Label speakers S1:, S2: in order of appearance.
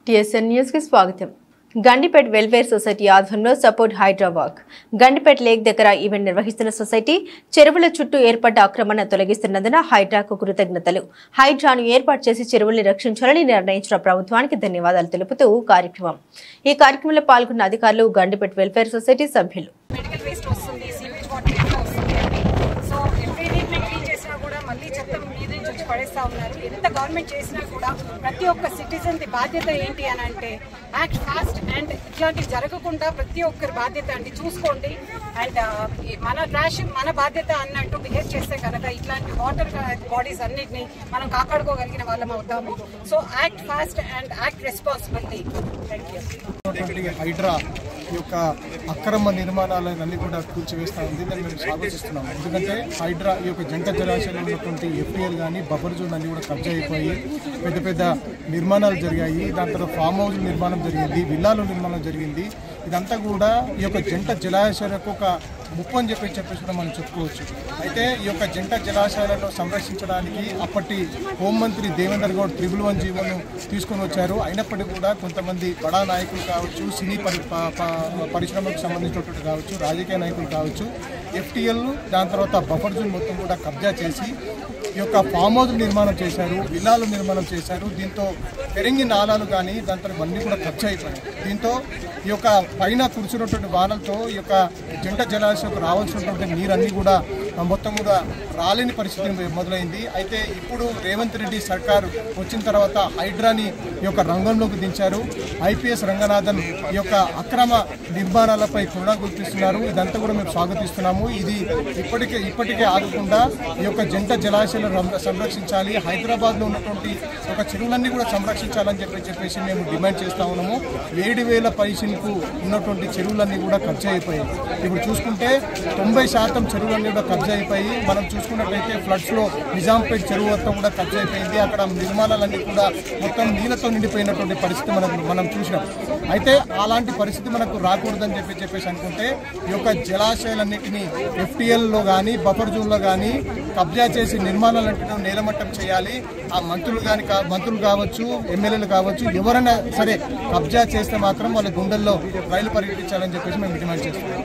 S1: TSN news की स्वागतम। Gandipet welfare society ఆధ్వర్యంలో support HYDRAA walk Gandipet lake దగ్గర ఈవెంట్ నిర్వహిస్తున్న సొసైటీ చెరువుల చుట్టూ ఏర్పడ్డ ఆక్రమణ తొలగిస్తున్నందున హైడ్రాకు కృతజ్ఞతలు. హైడ్రాను ఏర్పాటు చేసి చెరువుల్ని రక్షించాలని నిర్ణయించిన ప్రభుత్వానికి ధన్యవాదాలు తెలుపుతూ ఈ కార్యక్రమంలో పాల్గొన్న అధికారులు, గండిపేట్ వెల్ఫేర్ సొసైటీ సభ్యులు.
S2: పడేస్తా ఉన్నారు. ఎంత గవర్నమెంట్ చేసినా కూడా ప్రతి ఒక్క సిటిజన్ ది బాధ్యత ఏంటి అని అంటే యాక్ట్ ఫాస్ట్ అండ్ ఇట్లాంటివి జరగకుండా ప్రతి ఒక్కరి బాధ్యత అండి చూసుకోండి. అండ్ మన ట్రాష్ మన బాధ్యత అన్నట్టు బిహేవ్ చేస్తే కనుక ఇట్లాంటి వాటర్ బాడీస్ అన్నిటిని మనం కాపాడుకోగలిగిన వాళ్ళం అవుతాము. So act fast and act responsibility.
S3: HYDRAA ఈ యొక్క అక్రమ నిర్మాణాలన్నీ కూడా కూల్చివేస్తా ఉంది. దాన్ని మేము స్వాగతిస్తున్నాం. ఎందుకంటే హైడ్రా ఈ యొక్క జంట జలాశయంలో ఉన్నటువంటి ఎఫ్టీఎల్ కానీ బఫర్ జోన్ అన్ని కూడా కబ్జా అయిపోయి పెద్ద పెద్ద నిర్మాణాలు జరిగాయి. దాని తర్వాత ఫామ్ హౌస్ నిర్మాణం జరిగింది, విల్లాలు నిర్మాణం జరిగింది. ఇదంతా కూడా ఈ యొక్క జంట జలాశయాలకు ఒక ముప్పు అని చెప్పేసి కూడా మనం చెప్పుకోవచ్చు. అయితే ఈ యొక్క జంట జలాశయాలను సంరక్షించడానికి అప్పటి హోంమంత్రి దేవేందర్ గౌడ్ 111 జీవోను తీసుకొని వచ్చారు. అయినప్పటికీ కూడా కొంతమంది బడా నాయకులు కావచ్చు, సినీ పరిశ్రమకు సంబంధించినటువంటి కావచ్చు, రాజకీయ నాయకులు కావచ్చు, ఎఫ్టీఎల్ దాని తర్వాత బఫర్ జోన్ మొత్తం కూడా కబ్జా చేసి ఈ యొక్క ఫామ్ హౌస్ నిర్మాణం చేశారు, విల్లాలు నిర్మాణం చేశారు. దీంతో పెరింగి నాలాలు కానీ దాంతో ఇవన్నీ కూడా కబ్జా అయిపోయాయి. దీంతో ఈ యొక్క పైన కురిసినటువంటి వానలతో ఈ యొక్క జంట జలాశయంకు రావాల్సినటువంటి నీరన్నీ కూడా మొత్తం కూడా రాలేని పరిస్థితి మొదలైంది. అయితే ఇప్పుడు రేవంత్ రెడ్డి సర్కారు వచ్చిన తర్వాత హైడ్రాని ఈ యొక్క రంగంలోకి దించారు. ఐపీఎస్ రంగనాథన్ ఈ యొక్క అక్రమ నిర్మాణాలపై కూడా గుర్తిస్తున్నారు. ఇదంతా కూడా మేము స్వాగతిస్తున్నాము. ఇది ఇప్పటికే ఆగకుండా ఈ యొక్క జంట జలాశయాలను సంరక్షించాలి, హైదరాబాద్లో ఉన్నటువంటి ఒక చెరువులన్నీ కూడా సంరక్షించాలని చెప్పేసి మేము డిమాండ్ చేస్తా ఉన్నాము. 7,000 పైసలకు ఉన్నటువంటి చెరువులన్నీ కూడా కబ్జా అయిపోయాయి. ఇప్పుడు చూసుకుంటే 90% చెరువులన్నీ కూడా కబ్జా అయిపోయి, మనం చూసుకున్నట్లయితే ఫ్లడ్స్లో నిజాంపేట్ చెరువు మొత్తం కూడా కబ్జా అయిపోయింది. అక్కడ నిర్మాణాలన్నీ కూడా మొత్తం నీళ్ళతో నిండిపోయినటువంటి పరిస్థితి మనం చూసినాం. అయితే అలాంటి పరిస్థితి మనకు రాకూడదని చెప్పేసి అనుకుంటే ఈ యొక్క జలాశయాలన్నింటినీ ఎఫ్టీఎల్లో కానీ బఫర్ జోన్లో కానీ కబ్జా చేసి నిర్మాణాలన్నింటినీ నేలమట్టం చేయాలి. ఆ మంత్రులు కావచ్చు, ఎమ్మెల్యేలు కావచ్చు, ఎవరైనా సరే కబ్జా చేస్తే మాత్రం వాళ్ళ గుండెల్లో రైలు పరిగెట్టించాలని చెప్పేసి మేము డిమాండ్ చేస్తున్నాం.